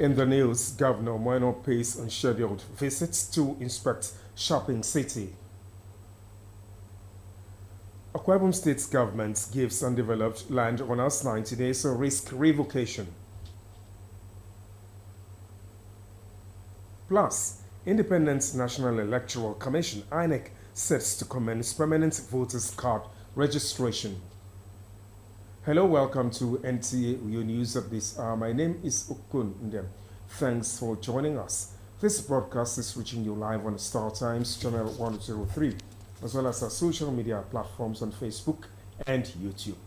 In the news, Governor Moeno pays unscheduled visits to inspect shopping city. Akwa Ibom State government gives undeveloped land owners 90 days of risk revocation. Plus, Independent National Electoral Commission (INEC) sets to commence permanent voters card registration. Hello, welcome to NTA Uyo News of this hour. My name is Okun Ndem. Thanks for joining us. This broadcast is reaching you live on Star Times channel 103, as well as our social media platforms on Facebook and YouTube.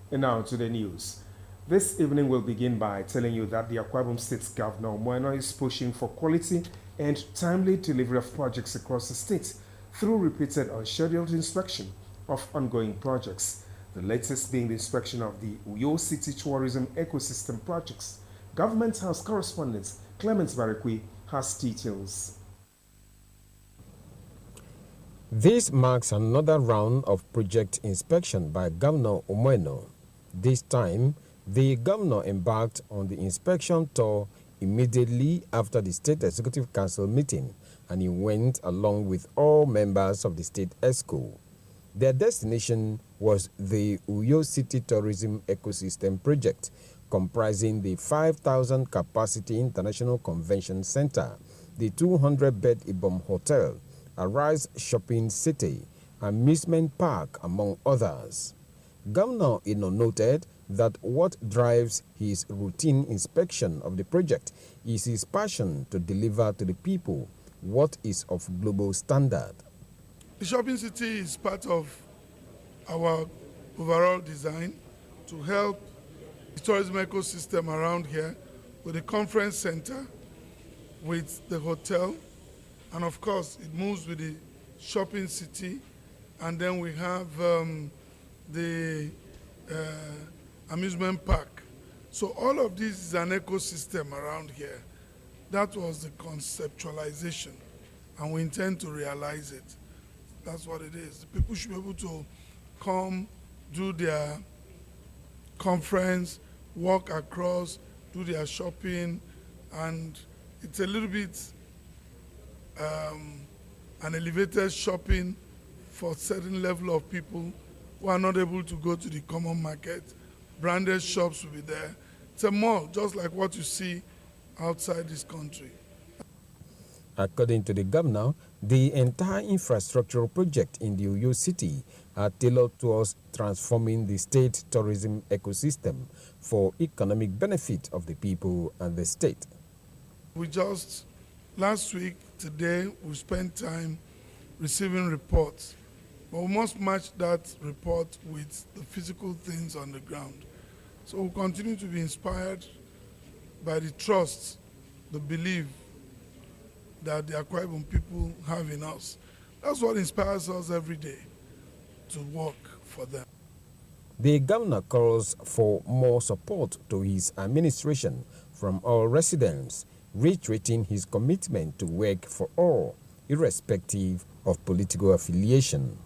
And now to the news. This evening we'll begin by telling you that the Akwa Ibom State Governor Moeno is pushing for quality and timely delivery of projects across the state through repeated unscheduled inspection of ongoing projects. The latest being the inspection of the Uyo City Tourism Ecosystem projects. Government House correspondent Clement Barikwi has details. This marks another round of project inspection by Governor Moeno. This time, the governor embarked on the inspection tour immediately after the State Executive Council meeting, and he went along with all members of the State ESCO. Their destination was the Uyo City Tourism Ecosystem project, comprising the 5,000 capacity International Convention Center, the 200-bed Ibom Hotel, Arise Shopping City, Amusement Park, among others. Governor Ino noted that what drives his routine inspection of the project is his passion to deliver to the people what is of global standard. The shopping city is part of our overall design to help the tourism ecosystem around here with the conference center, with the hotel, and of course it moves with the shopping city, and then we have the amusement park. So all of this is an ecosystem around here. That was the conceptualization, and we intend to realize it. That's what it is. The people should be able to come, do their conference, walk across, do their shopping, and it's a little bit an elevated shopping for a certain level of people who are not able to go to the common market. Branded shops will be there. It's a mall, just like what you see outside this country. According to the governor, the entire infrastructural project in the Uyo City are tailored towards transforming the state tourism ecosystem for economic benefit of the people and the state. Last week, today, we spent time receiving reports, but we must match that report with the physical things on the ground. So we'll continue to be inspired by the trust, the belief that the Akwa Ibom people have in us. That's what inspires us every day to work for them. The governor calls for more support to his administration from all residents, reiterating his commitment to work for all, irrespective of political affiliation.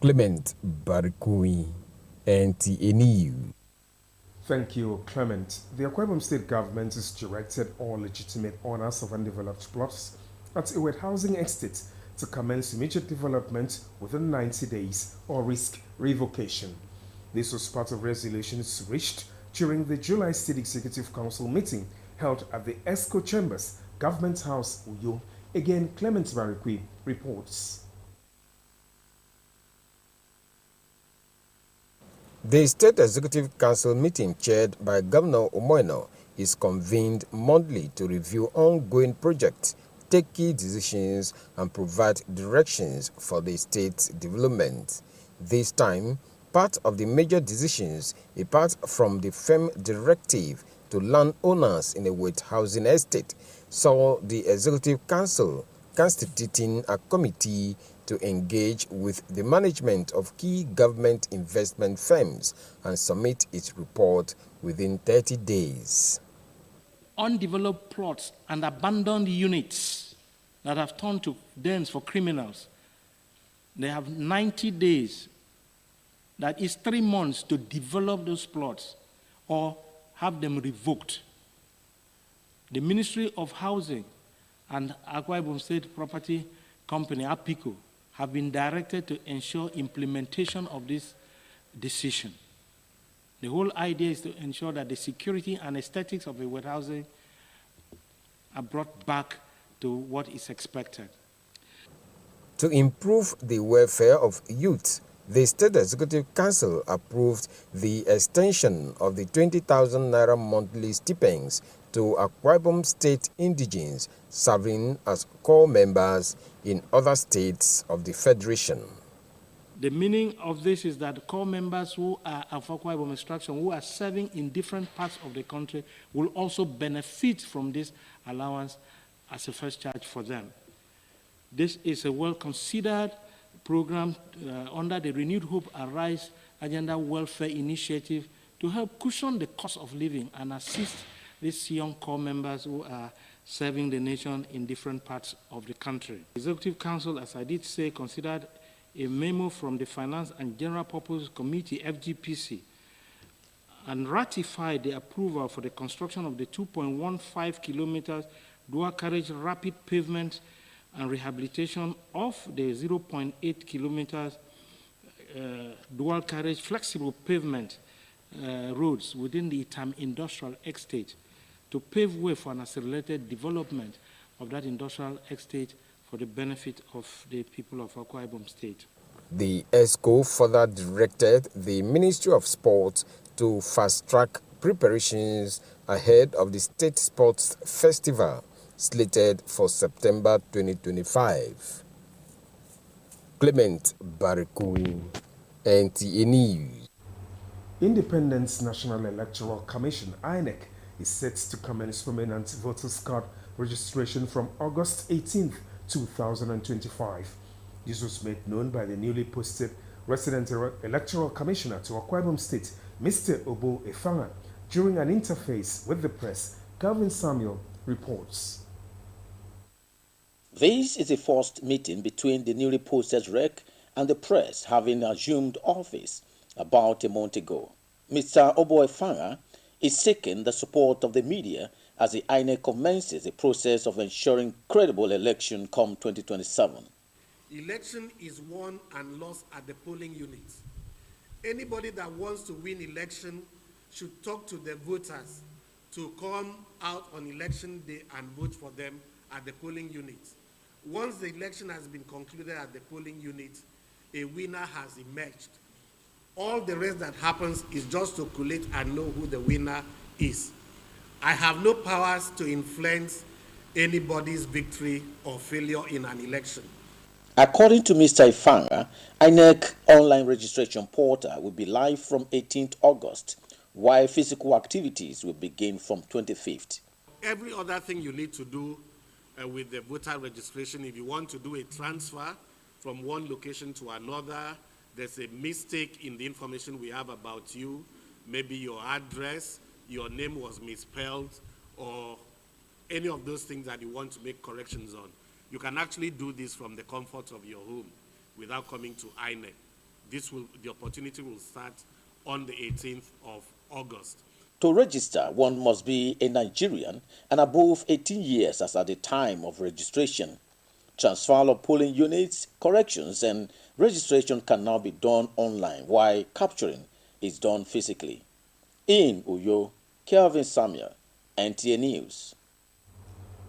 Clement Barikui, NTA News. Thank you, Clement. The Akwa Ibom State government has directed all legitimate owners of undeveloped plots at Iwet Housing Estate to commence immediate development within 90 days or risk revocation. This was part of resolutions reached during the July State Executive Council meeting held at the ESCO Chambers, Government House, Uyo. Again, Clement Barikwi reports. The State Executive Council meeting chaired by Governor Moeno is convened monthly to review ongoing projects, take key decisions, and provide directions for the state's development. This time, part of the major decisions, apart from the firm directive to landowners in a wet housing estate, saw the Executive Council constituting a committee to engage with the management of key government investment firms and submit its report within 30 days. Undeveloped plots and abandoned units that have turned to dens for criminals, they have 90 days, that is 3 months, to develop those plots. or have them revoked. The Ministry of Housing and Akwa Ibom State Property Company, APICO, have been directed to ensure implementation of this decision. The whole idea is to ensure that the security and aesthetics of the wet housing are brought back to what is expected. To improve the welfare of youth, the State Executive Council approved the extension of the 20,000 naira monthly stipends to Akwa Ibom State indigenes serving as core members in other states of the Federation. The meaning of this is that core members who are of Akwa Ibom extraction, who are serving in different parts of the country, will also benefit from this allowance as a first charge for them. This is a well-considered program under the Renewed Hope Arise Agenda Welfare Initiative to help cushion the cost of living and assist these young core members who are serving the nation in different parts of the country. The Executive Council, as I did say, considered a memo from the Finance and General Purpose Committee, FGPC, and ratified the approval for the construction of the 2.15 kilometers dual carriage rapid pavement and rehabilitation of the 0.8 kilometers dual carriage flexible pavement roads within the Itam Industrial Estate to pave way for an accelerated development of that industrial estate for the benefit of the people of Akwa Ibom State. The ESCO further directed the Ministry of Sport to fast-track preparations ahead of the State Sports Festival slated for September 2025. Clement Barikui, NTA News. Independent National Electoral Commission, INEC, is set to commence permanent voters' card registration from August 18, 2025. This was made known by the newly posted Resident Electoral Commissioner to Akwa Ibom State, Mr. Obo Efanga, during an interface with the press. Calvin Samuel reports. This is the first meeting between the newly posted REC and the press, having assumed office about a month ago. Mr. Obo Efanga is seeking the support of the media as the INEC commences the process of ensuring credible election come 2027. Election is won and lost at the polling units. Anybody that wants to win election should talk to the voters to come out on election day and vote for them at the polling units. Once the election has been concluded at the polling unit, a winner has emerged. All the rest that happens is just to collate and know who the winner is. I have no powers to influence anybody's victory or failure in an election. According to Mr. Efanga, INEC online registration portal will be live from 18th August, while physical activities will begin from 25th. Every other thing you need to do with the voter registration, if you want to do a transfer from one location to another, there's a mistake in the information we have about you, maybe your address, your name was misspelled, or any of those things that you want to make corrections on. You can actually do this from the comfort of your home without coming to INEC. The opportunity will start on the 18th of August. To register, one must be a Nigerian and above 18 years as at the time of registration. Transfer of polling units, corrections, and registration can now be done online, while capturing is done physically. In Uyo, Kelvin Samuel, NTA News.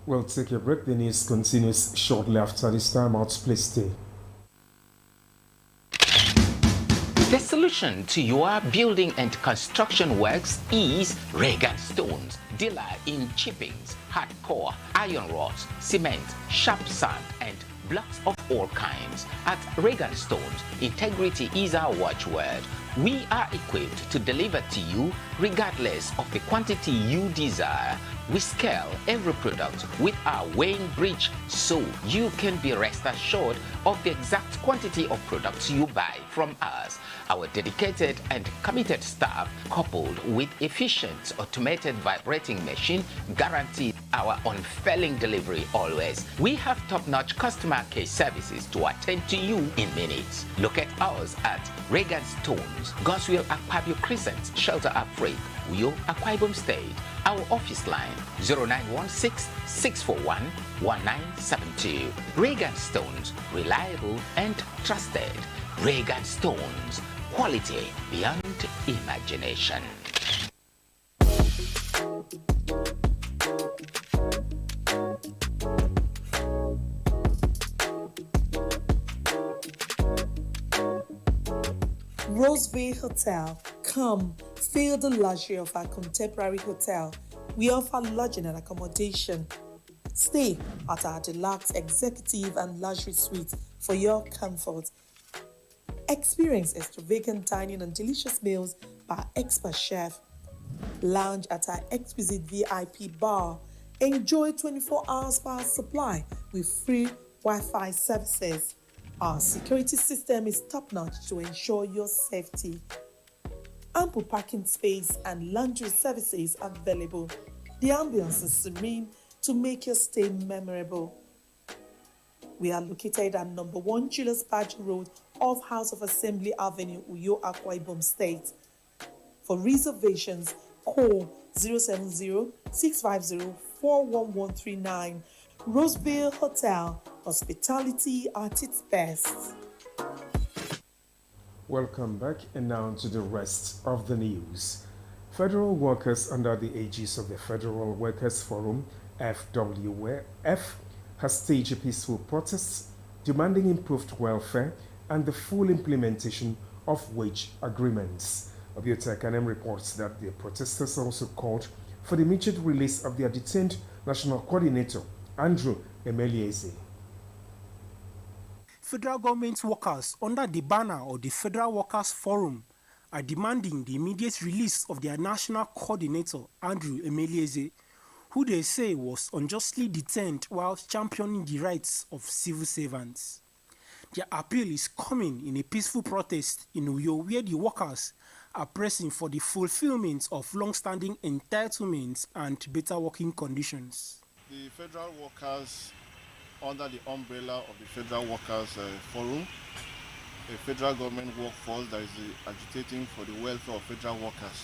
We'll take a break. The news continues shortly after this time out. Please stay. The solution to your building and construction works is Regan Stones, dealer in chippings, hardcore, iron rods, cement, sharp sand, and blocks of all kinds. At Regan Stones, integrity is our watchword. We are equipped to deliver to you regardless of the quantity you desire. We scale every product with our weighing bridge so you can be rest assured of the exact quantity of products you buy from us. Our dedicated and committed staff, coupled with efficient automated vibrating machine, guarantee our unfailing delivery always. We have top-notch customer care services to attend to you in minutes. Look at us at Regan Stones, Stones, Goswell Akpabio Crescent, Shelter Upgrade, Uyo, Akwa Ibom State. Our office line 0916-641-1972. Regan Stones, reliable and trusted. Regan Stones, quality beyond imagination. Roseville Hotel. Come, feel the luxury of our contemporary hotel. We offer lodging and accommodation. Stay at our deluxe executive and luxury suite for your comfort. Experience extravagant dining and delicious meals by expert chef. Lounge at our exquisite VIP bar. Enjoy 24 hours power supply with free Wi-Fi services. Our security system is top-notch to ensure your safety. Ample parking space and laundry services available. The ambience is serene to make your stay memorable. We are located at number 1 Julius Badger Road off House of Assembly Avenue, Uyo, Akwa Ibom State. For reservations, call 070-650-41139. Roseville Hotel, hospitality at its best. Welcome back, and now to the rest of the news. Federal workers under the aegis of the Federal Workers Forum, FWF, has staged a peaceful protest demanding improved welfare and the full implementation of wage agreements. Obiota Kanem reports that the protesters also called for the immediate release of their detained national coordinator, Andrew Emelieze. Federal government workers under the banner of the Federal Workers Forum are demanding the immediate release of their national coordinator, Andrew Emelieze, who they say was unjustly detained while championing the rights of civil servants. Their appeal is coming in a peaceful protest in Uyo, where the workers are pressing for the fulfillment of long-standing entitlements and better working conditions. The federal workers, under the umbrella of the Federal Workers Forum, a federal government workforce that is agitating for the welfare of federal workers.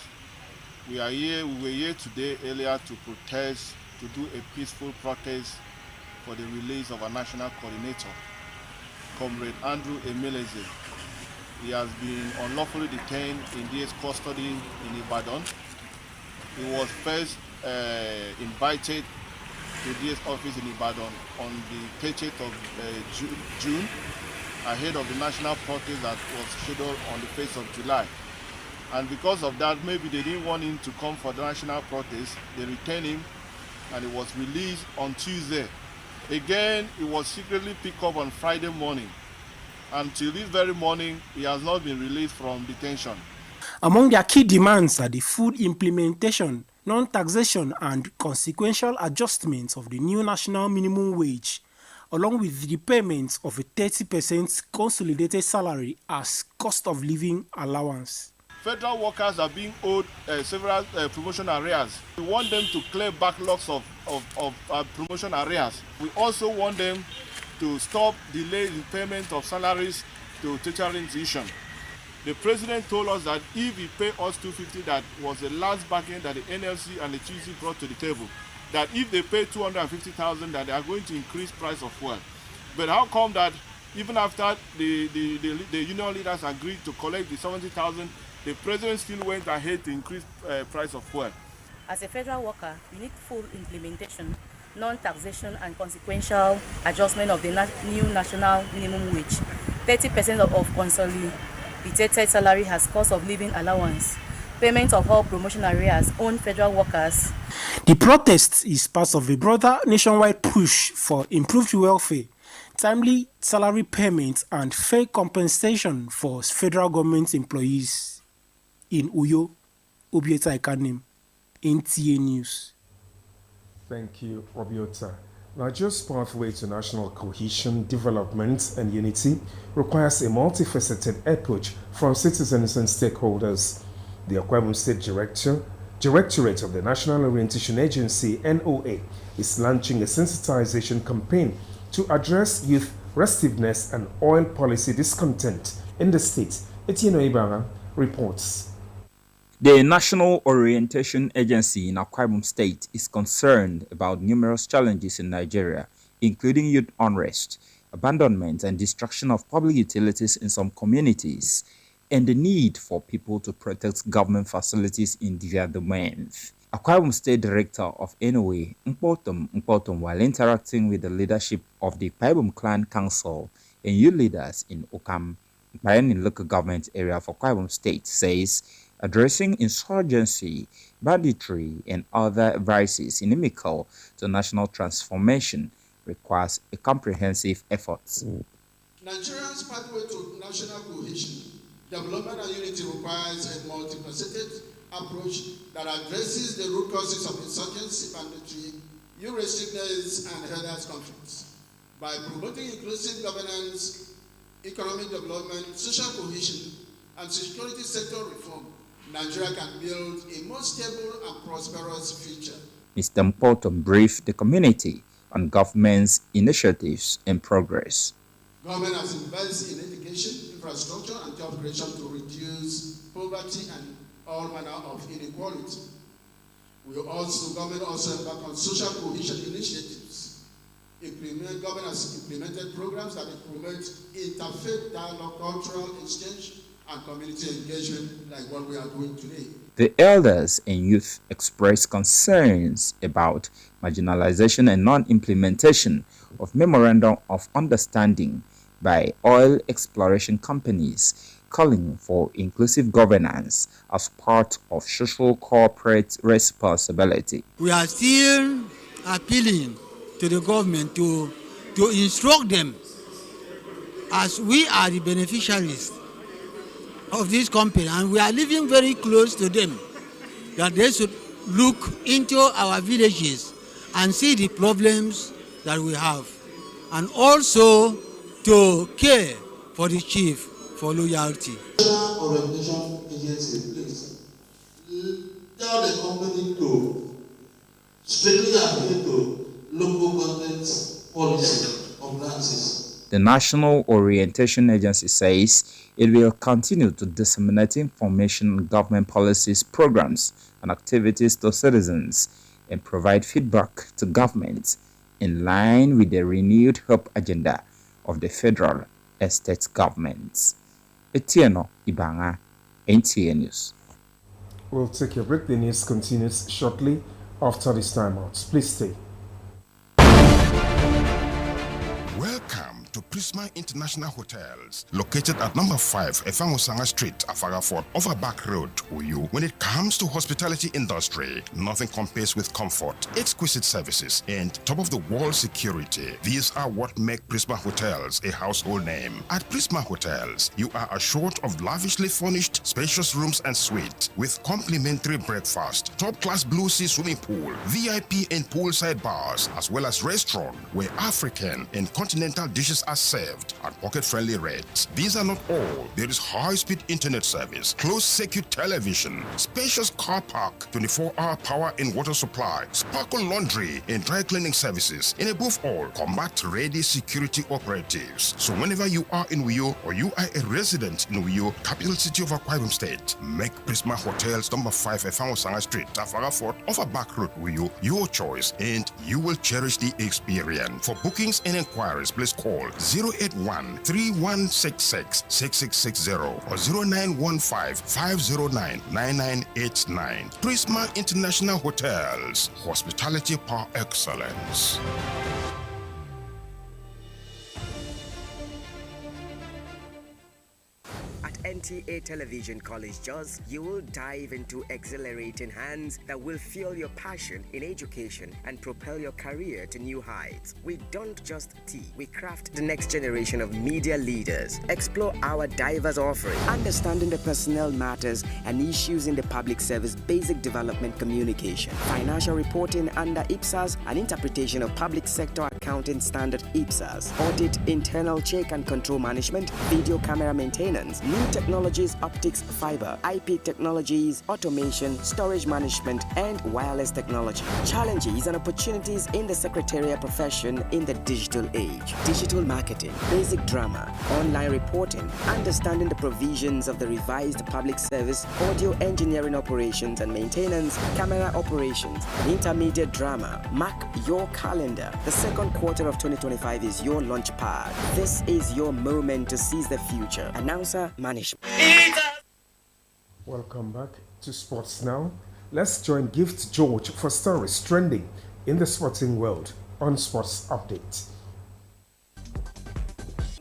We were here today earlier to protest, to do a peaceful protest for the release of our national coordinator, Comrade Andrew Emelieze. He has been unlawfully detained in DS custody in Ibadan. He was first invited to DS office in Ibadan on the 30th of June, ahead of the national protest that was scheduled on the 1st of July. And because of that, maybe they didn't want him to come for the national protest. They retained him and he was released on Tuesday. Again, he was secretly picked up on Friday morning. Until this very morning, he has not been released from detention. Among their key demands are the full implementation, non-taxation and consequential adjustments of the new national minimum wage, along with the payment of a 30% consolidated salary as cost of living allowance. Federal workers are being owed several promotion arrears. We want them to clear backlogs of promotion arrears. We also want them to stop delays in payment of salaries to tertiary institutions. The president told us that if he pay us $250, that was the last bargain that the NLC and the TUC brought to the table, that if they pay $250,000, that they are going to increase price of fuel. But how come that even after the union leaders agreed to collect the $70,000, the president still went ahead to increase price of fuel? As a federal worker, we need full implementation, non-taxation and consequential adjustment of the new national minimum wage, 30% of consolidated salary as cost of living allowance, payment of all promotion arrears on federal workers. The protest is part of a broader nationwide push for improved welfare, timely salary payments and fair compensation for federal government employees. In Uyo, Obiota Ekanem, NTA News. Thank you, Obiota. Nigeria's pathway to national cohesion, development, and unity requires a multifaceted approach from citizens and stakeholders. The Akwa Ibom State Directorate of the National Orientation Agency, NOA, is launching a sensitization campaign to address youth restiveness and oil policy discontent in the state. Etienne Oibara reports. The National Orientation Agency in Akwa Ibom State is concerned about numerous challenges in Nigeria, including youth unrest, abandonment and destruction of public utilities in some communities, and the need for people to protect government facilities in their domains. Akwa Ibom State Director of NOA, Mpotom, while interacting with the leadership of the Akwa Ibom Clan Council and youth leaders in Okam, Bayan local government area for Akwa Ibom State, says addressing insurgency, banditry, and other vices inimical to national transformation requires a comprehensive effort. Nigeria's pathway to national cohesion, development and unity requires a multifaceted approach that addresses the root causes of insurgency, banditry, youth-restrictedness, and herders' conflicts. By promoting inclusive governance, economic development, social cohesion, and security sector reform, Nigeria can build a more stable and prosperous future. Mr. Mpotom briefed the community on government's initiatives and progress. Government has invested in education, infrastructure, and job creation to reduce poverty and all manner of inequality. Government also embarked on social cohesion initiatives. Government has implemented programs that promote interfaith dialogue, cultural exchange, and community engagement like what we are doing today. The elders and youth expressed concerns about marginalization and non-implementation of Memorandum of Understanding by oil exploration companies, calling for inclusive governance as part of social corporate responsibility. We are still appealing to the government to instruct them, as we are the beneficiaries of this company and we are living very close to them, that they should look into our villages and see the problems that we have, and also to care for the chief for loyalty. Orientation agency, please tell the company to strictly adhere to local government policy of lands. The National Orientation Agency says it will continue to disseminate information on government policies, programs, and activities to citizens and provide feedback to government in line with the renewed hope agenda of the federal and state governments. Etienne Ibanga, NTA News. We'll take a break. The news continues shortly after this time out. Please stay. Welcome to Prisma International Hotels, located at number 5 Efangosanga Street, Afagafort, over Back Road, Uyu. When it comes to hospitality industry, nothing compares with comfort, exquisite services, and top-of-the-wall security. These are what make Prisma Hotels a household name. At Prisma Hotels, you are assured of lavishly furnished, spacious rooms and suites with complimentary breakfast, top-class Blue Sea swimming pool, VIP and poolside bars, as well as restaurant where African and continental dishes are served at pocket-friendly rates. These are not all. There is high-speed internet service, closed-circuit television, spacious car park, 24-hour power and water supply, sparkle laundry and dry cleaning services, and above all, combat-ready security operatives. So whenever you are in Uyo or you are a resident in Uyo, capital city of Akwa Ibom State, make Prisma Hotels number 5 Efangosanga Street, Afagafort, off Back Road, Uyo, your choice, and you will cherish the experience. For bookings and inquiries, please call 081-3166-6660 or 0915-509-9989. Prisma International Hotels, hospitality par excellence. NTA Television College Jos, you will dive into exhilarating hands that will fuel your passion in education and propel your career to new heights. We don't just teach, we craft the next generation of media leaders. Explore our diverse offering, understanding the personnel matters and issues in the public service, basic development communication, financial reporting under IPSAS, and interpretation of public sector accounting standard IPSAS, audit, internal check and control management, video camera maintenance, new technology Technologies, optics, fiber, IP technologies, automation, storage management, and wireless technology. Challenges and opportunities in the secretarial profession in the digital age. Digital marketing, basic drama, online reporting, understanding the provisions of the revised public service, audio engineering operations and maintenance, camera operations, and intermediate drama. Mark your calendar. The second quarter of 2025 is your launch pad. This is your moment to seize the future. Announcer Management. Welcome back to Sports Now. Let's join Gift George for stories trending in the sporting world on Sports Update.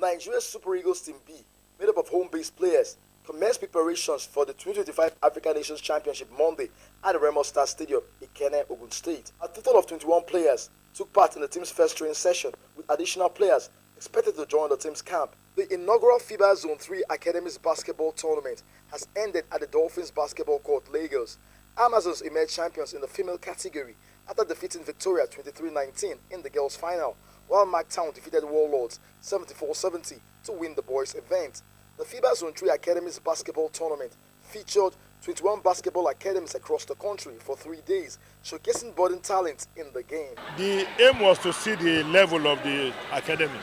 Nigeria's Super Eagles Team B, made up of home-based players, commenced preparations for the 2025 African Nations Championship Monday at the Remo Star Stadium in Ikenne, Ogun State. A total of 21 players took part in the team's first training session, with additional players expected to join the team's camp. The inaugural FIBA Zone 3 Academies Basketball Tournament has ended at the Dolphins Basketball Court, Lagos. Amazons emerged champions in the female category after defeating Victoria 23-19 in the girls' final, while Marktown defeated Warlords 74-70 to win the boys' event. The FIBA Zone 3 Academies Basketball Tournament featured 21 basketball academies across the country for 3 days, showcasing budding talent in the game. The aim was to see the level of the academies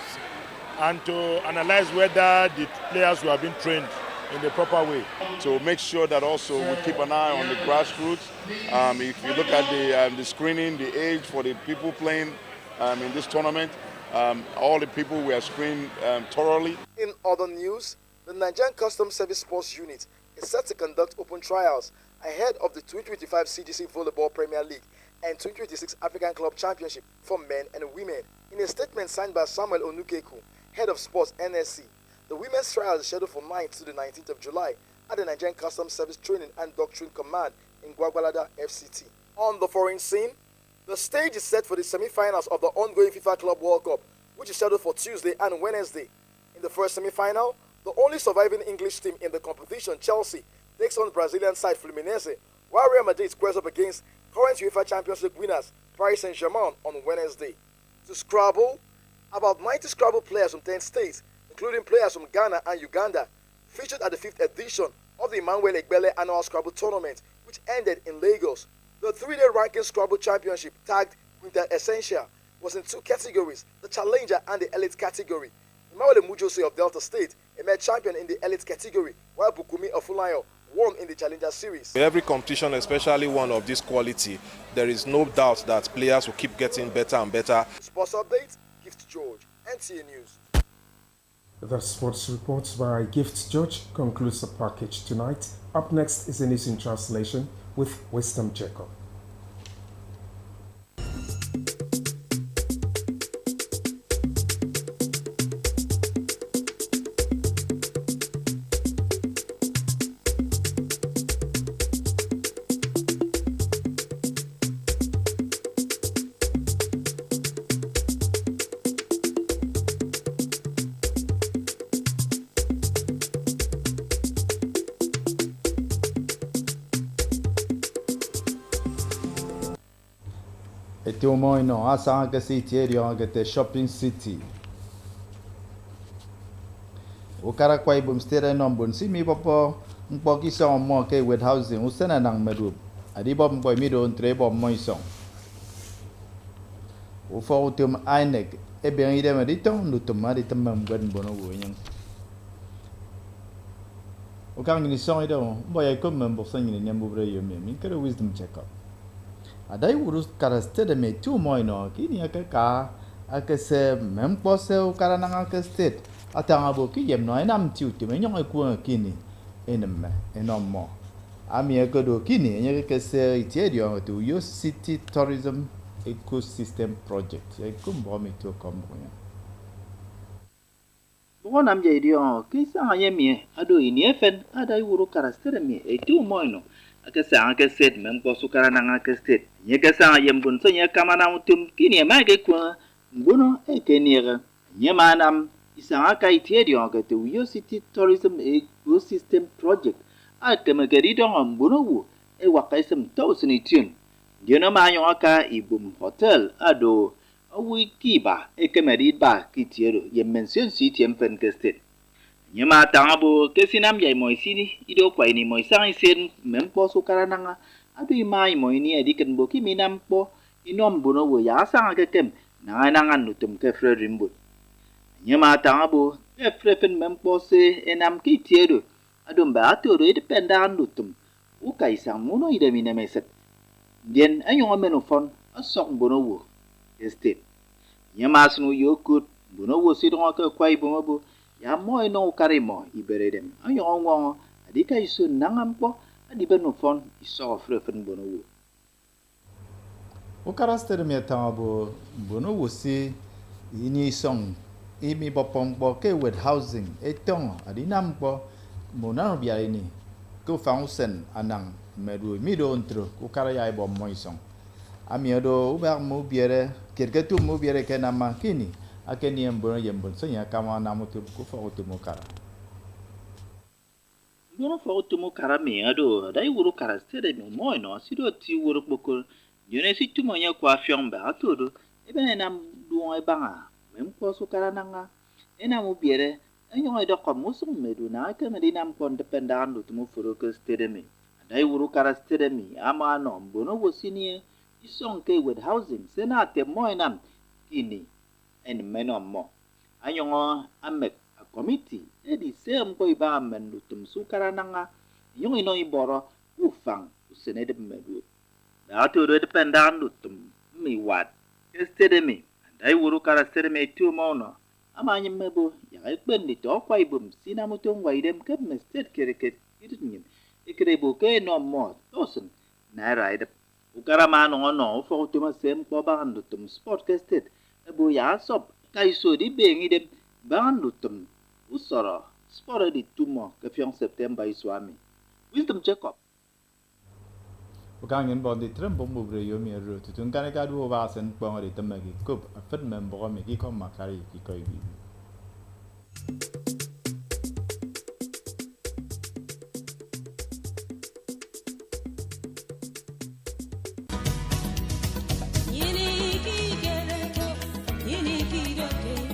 and to analyze whether the players were being trained in the proper way. To make sure that also we keep an eye on the grassroots. If you look at the screening, the age for the people playing in this tournament, all the people were screened thoroughly. In other news, the Nigerian Customs Service Sports Unit is set to conduct open trials ahead of the 2025 CGC Volleyball Premier League and 2026 African Club Championship for men and women. In a statement signed by Samuel Onukeku, head of sports NSC, the women's trial is scheduled for 9th to the 19th of July at the Nigerian Customs Service Training and Doctrine Command in Gwagwalada FCT. On the foreign scene, the stage is set for the semi-finals of the ongoing FIFA Club World Cup, which is scheduled for Tuesday and Wednesday. In the first semi-final, the only surviving English team in the competition, Chelsea, takes on Brazilian side Fluminense, while Real Madrid squares up against current UEFA Champions League winners Paris Saint-Germain on Wednesday. To Scrabble, about 90 Scrabble players from 10 states, including players from Ghana and Uganda, featured at the 5th edition of the Emmanuel Egbele Annual Scrabble Tournament, which ended in Lagos. The 3-day ranking Scrabble Championship, tagged Quinta Essentia, was in 2 categories, the Challenger and the Elite category. Emmanuel Mujose of Delta State emerged champion in the Elite category, while Bukumi Ofulayo won in the Challenger Series. Every competition, especially one of this quality, there is no doubt that players will keep getting better and better. Sports Update, Gift George, NTA News. The sports report by Gift George concludes the package tonight. Up next is a news in translation with Wisdom Jacob. Moino asanga city area ngete shopping city ukara kwa ibum stere nombon simi popo mpoki song mo ke with housing usena nang merup adi bom boy mi don tre bom moi song u fo utum ainek e ben ide ma diton nutum ma ditam mam gwen bono wo nyang ukang ni song ido boy ko mem bo sang ni nyambu bre yo mi kare wisdom check up adai urus karaste de me tu moino kini akaka akase mem pose o karananga ka state atanga bo ki yem no enam tiu ti me nyong ku kini enemme enommo ami akodo kini nyeke kase itiedio to yo city tourism ecosystem project e kumbo mi to kombonya bo nam je dio kisa yemi ado ini efen adai uru karaste de me e tu moino akasa akaset mem ko sukara nanga akastet nyekasa yembun so nyekamana utum kini ma ke kwa mbono e kenira nyemanam isanga kai tiedio ngate Uyo City Tourism Ecosystem Project atemagari dong mbono wu e wakaisem tawsini tune gena ma aka ibum hotel ado awi kiba e kemeri ba kitiero yemension city empen kestet Nyama tangabo kesinam jai moisini ido kwa ini moisang isen mempo sukarananga adu imai moini ediken boki minam po inom bono wo ya sang kekem nanganangan nutum ke frerimbut. Nyama tangabo ke frefen mempo se enam ki tiedo adu mba atoro idependan nutum ukai sang muno ide minemeset. Dien ayong amenofon asok bono wo estate. Nyama sunu yokut bono wo sidonga ke kwai bomo ya moy no karimo iberedem ayo ongo adika isu nangampo adibenu fon iso frefen bono wo o karaster me tabo bono wo si ini song imi bopompo ke with housing etong adinampo monano bia ini ko fausen anang medu mido ontro ko karaya ibo moisong amiedo uba mo biere kerketu mo biere kenama kini akeni embono yembon sonya kama namutu ku fautu mukara bono fautu mukara me ado dai wuru kara stere me moino sido ti wuru bokol yone si tumo nya kwa fiomba atodo ebe nam duo e banga mem ko su kara nanga ena mo biere enyo edo ko musum medu na ke medinam kon dependando tumo furo ke stere me dai wuru kara stere me ama no bono wosinie isong ke with housing senate moinam kini en menom mo anyongo amek a committee edi sem ko iba men lutum sukara nanga yung ino iboro ufang usenede medu da to do dependan lutum mi wat estede mi andai wuru kara stede me tu mono amanye mebo ya ikbendi to kwa ibum sinamutung wa idem ke mestet kereket idnyim ikrebo ke no mo tosen na raide ukara mano no fo tuma sem ko ba lutum sport kestet ebo ya sop kaiso di bengi de bandutum usoro sport di tumo ke fiong September iswami wisdom Jacob Bukangen bondi trem bombo bre yomi ro tutun kan ka du ba sen bong ri tamagi kup afet mem bo mi ki ko makari ki ko bi